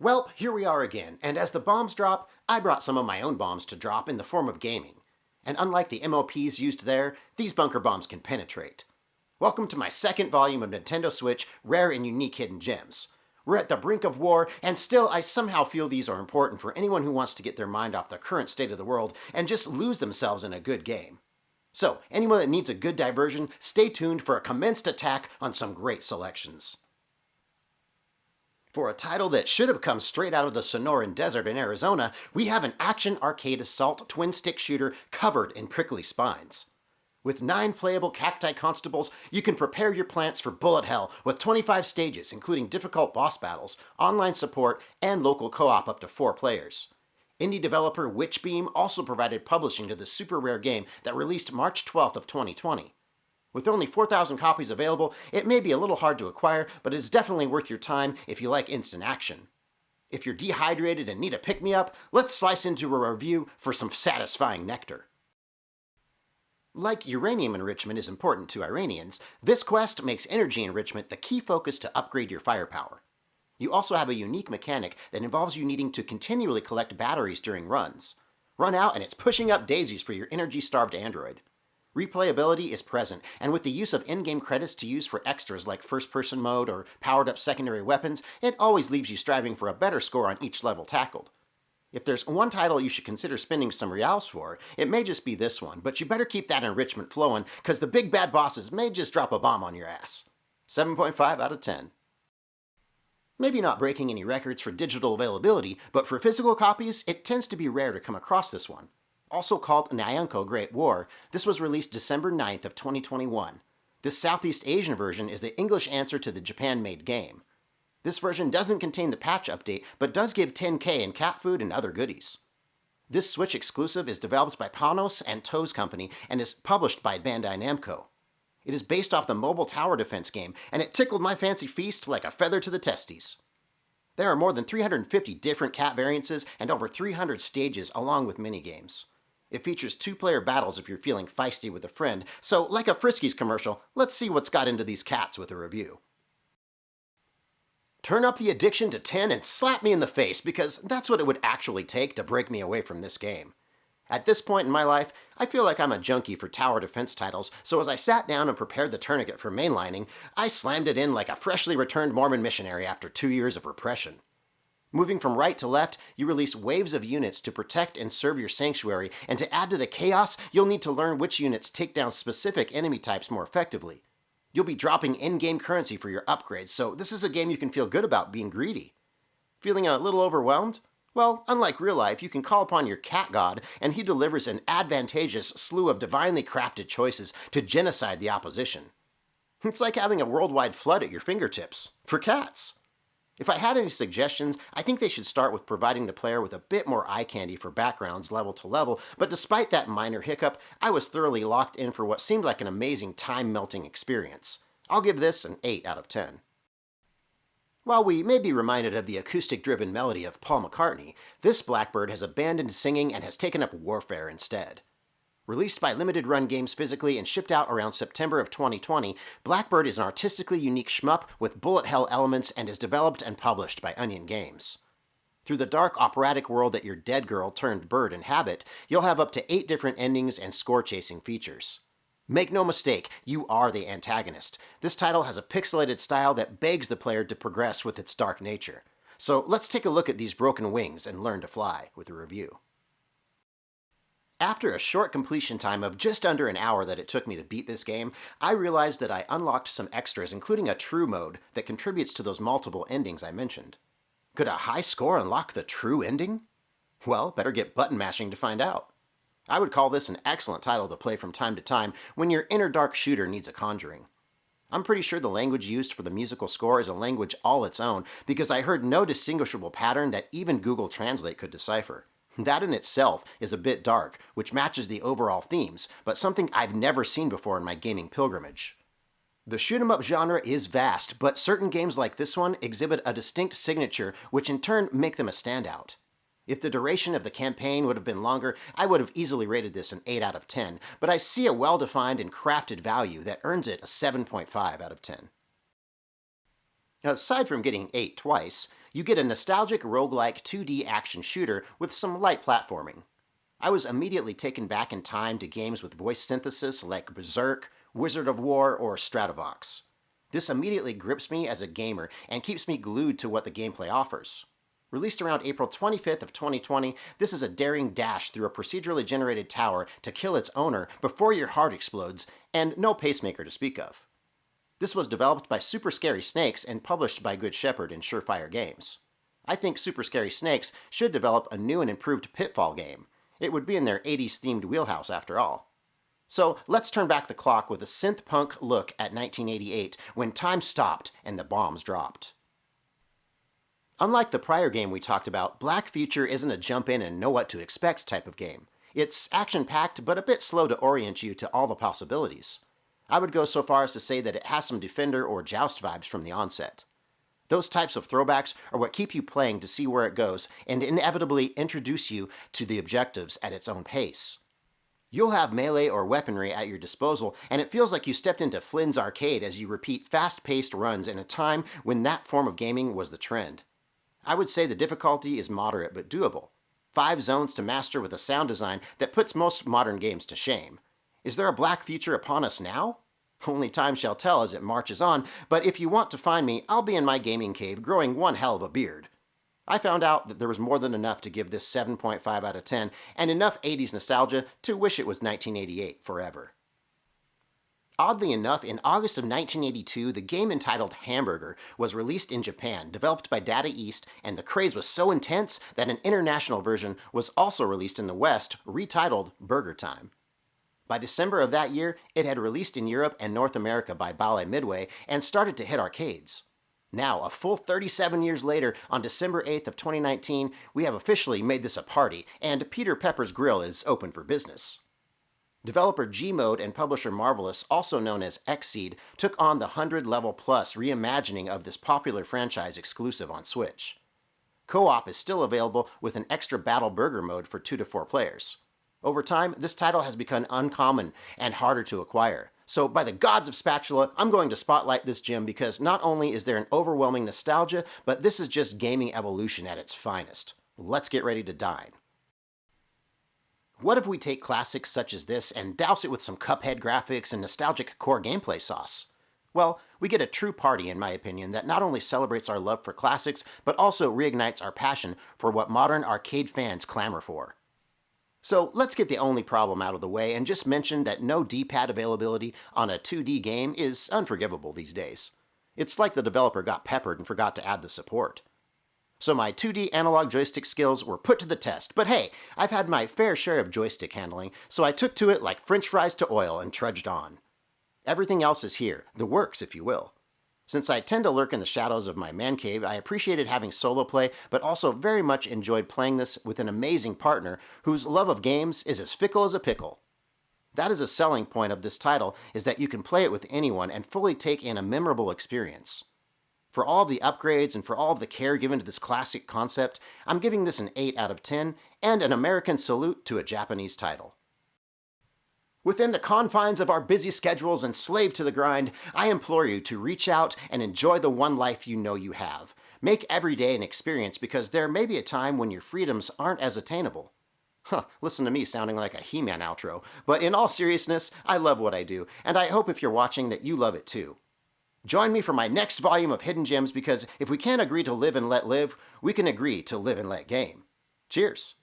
Well, here we are again, and as the bombs drop, I brought some of my own bombs to drop in the form of gaming. And unlike the MOPs used there, these bunker bombs can penetrate. Welcome to my second volume of Nintendo Switch Rare and Unique Hidden Gems. We're at the brink of war, and still I somehow feel these are important for anyone who wants to get their mind off the current state of the world and just lose themselves in a good game. So, anyone that needs a good diversion, stay tuned for a commenced attack on some great selections. For a title that should have come straight out of the Sonoran Desert in Arizona, we have an action arcade assault twin-stick shooter covered in prickly spines. With 9 playable cacti constables, you can prepare your plants for bullet hell with 25 stages, including difficult boss battles, online support, and local co-op up to 4 players. Indie developer Witchbeam also provided publishing to the super rare game that released March 12th of 2020. With only 4,000 copies available, it may be a little hard to acquire, but it's definitely worth your time if you like instant action. If you're dehydrated and need a pick-me-up, let's slice into a review for some satisfying nectar. Like uranium enrichment is important to Iranians, this quest makes energy enrichment the key focus to upgrade your firepower. You also have a unique mechanic that involves you needing to continually collect batteries during runs. Run out and it's pushing up daisies for your energy-starved android. Replayability is present, and with the use of in-game credits to use for extras like first-person mode or powered-up secondary weapons, it always leaves you striving for a better score on each level tackled. If there's one title you should consider spending some reals for, it may just be this one, but you better keep that enrichment flowing, cause the big bad bosses may just drop a bomb on your ass. 7.5 out of 10. Maybe not breaking any records for digital availability, but for physical copies, it tends to be rare to come across this one. Also called Nayenko Great War, this was released December 9th of 2021. This Southeast Asian version is the English answer to the Japan-made game. This version doesn't contain the patch update, but does give 10K in cat food and other goodies. This Switch exclusive is developed by Panos and Toes Company and is published by Bandai Namco. It is based off the mobile tower defense game, and it tickled my fancy feast like a feather to the testes. There are more than 350 different cat variances and over 300 stages along with minigames. It features 2-player battles if you're feeling feisty with a friend, so like a Friskies commercial, let's see what's got into these cats with a review. Turn up the addiction to 10 and slap me in the face, because that's what it would actually take to break me away from this game. At this point in my life, I feel like I'm a junkie for tower defense titles, so as I sat down and prepared the tourniquet for mainlining, I slammed it in like a freshly returned Mormon missionary after 2 years of repression. Moving from right to left, you release waves of units to protect and serve your sanctuary, and to add to the chaos, you'll need to learn which units take down specific enemy types more effectively. You'll be dropping in-game currency for your upgrades, so this is a game you can feel good about being greedy. Feeling a little overwhelmed? Well, unlike real life, you can call upon your cat god, and he delivers an advantageous slew of divinely crafted choices to genocide the opposition. It's like having a worldwide flood at your fingertips. For cats. If I had any suggestions, I think they should start with providing the player with a bit more eye candy for backgrounds level to level, but despite that minor hiccup, I was thoroughly locked in for what seemed like an amazing time-melting experience. I'll give this an 8 out of 10. While we may be reminded of the acoustic-driven melody of Paul McCartney, this Blackbird has abandoned singing and has taken up warfare instead. Released by Limited Run Games physically and shipped out around September of 2020, Blackbird is an artistically unique shmup with bullet hell elements and is developed and published by Onion Games. Through the dark operatic world that your dead girl turned bird inhabit, you'll have up to 8 different endings and score-chasing features. Make no mistake, you are the antagonist. This title has a pixelated style that begs the player to progress with its dark nature. So let's take a look at these broken wings and learn to fly with a review. After a short completion time of just under an hour that it took me to beat this game, I realized that I unlocked some extras, including a true mode that contributes to those multiple endings I mentioned. Could a high score unlock the true ending? Well, better get button mashing to find out. I would call this an excellent title to play from time to time when your inner dark shooter needs a conjuring. I'm pretty sure the language used for the musical score is a language all its own, because I heard no distinguishable pattern that even Google Translate could decipher. That in itself is a bit dark, which matches the overall themes, but something I've never seen before in my gaming pilgrimage. The shoot-'em-up genre is vast, but certain games like this one exhibit a distinct signature, which in turn make them a standout. If the duration of the campaign would have been longer, I would have easily rated this an 8 out of 10, but I see a well-defined and crafted value that earns it a 7.5 out of 10. Aside from getting 8 twice, You get a nostalgic roguelike 2D action shooter with some light platforming. I was immediately taken back in time to games with voice synthesis like Berserk, Wizard of War, or Stratovox. This immediately grips me as a gamer and keeps me glued to what the gameplay offers. Released around April 25th of 2020, this is a daring dash through a procedurally generated tower to kill its owner before your heart explodes, and no pacemaker to speak of. This was developed by Super Scary Snakes and published by Good Shepherd and Surefire Games. I think Super Scary Snakes should develop a new and improved Pitfall game. It would be in their 80s themed wheelhouse after all. So let's turn back the clock with a synth-punk look at 1988 when time stopped and the bombs dropped. Unlike the prior game we talked about, Black Future isn't a jump in and know what to expect type of game. It's action-packed but a bit slow to orient you to all the possibilities. I would go so far as to say that it has some Defender or Joust vibes from the onset. Those types of throwbacks are what keep you playing to see where it goes and inevitably introduce you to the objectives at its own pace. You'll have melee or weaponry at your disposal, and it feels like you stepped into Flynn's arcade as you repeat fast-paced runs in a time when that form of gaming was the trend. I would say the difficulty is moderate but doable. 5 zones to master with a sound design that puts most modern games to shame. Is there a Black Future upon us now? Only time shall tell as it marches on, but if you want to find me, I'll be in my gaming cave growing one hell of a beard. I found out that there was more than enough to give this 7.5 out of 10, and enough 80s nostalgia to wish it was 1988 forever. Oddly enough, in August of 1982, the game entitled Hamburger was released in Japan, developed by Data East, and the craze was so intense that an international version was also released in the West, retitled Burger Time. By December of that year, it had released in Europe and North America by Ballet Midway and started to hit arcades. Now, a full 37 years later, on December 8th of 2019, we have officially made this a party, and Peter Pepper's Grill is open for business. Developer Gmode and publisher Marvelous, also known as Xseed, took on the 100-level plus reimagining of this popular franchise exclusive on Switch. Co-op is still available with an extra Battle Burger mode for 2 to 4 players. Over time, this title has become uncommon and harder to acquire. So by the gods of spatula, I'm going to spotlight this gem because not only is there an overwhelming nostalgia, but this is just gaming evolution at its finest. Let's get ready to dine. What if we take classics such as this and douse it with some Cuphead graphics and nostalgic core gameplay sauce? Well, we get a true party, in my opinion, that not only celebrates our love for classics, but also reignites our passion for what modern arcade fans clamor for. So let's get the only problem out of the way and just mention that no D-pad availability on a 2D game is unforgivable these days. It's like the developer got peppered and forgot to add the support. So my 2D analog joystick skills were put to the test, but hey, I've had my fair share of joystick handling, so I took to it like French fries to oil and trudged on. Everything else is here, the works if you will. Since I tend to lurk in the shadows of my man cave, I appreciated having solo play, but also very much enjoyed playing this with an amazing partner whose love of games is as fickle as a pickle. That is a selling point of this title, is that you can play it with anyone and fully take in a memorable experience. For all of the upgrades and for all of the care given to this classic concept, I'm giving this an 8 out of 10 and an American salute to a Japanese title. Within the confines of our busy schedules and slave to the grind, I implore you to reach out and enjoy the one life you know you have. Make every day an experience because there may be a time when your freedoms aren't as attainable. Listen to me sounding like a He-Man outro, but in all seriousness, I love what I do, and I hope if you're watching that you love it too. Join me for my next volume of Hidden Gems because if we can't agree to live and let live, we can agree to live and let game. Cheers!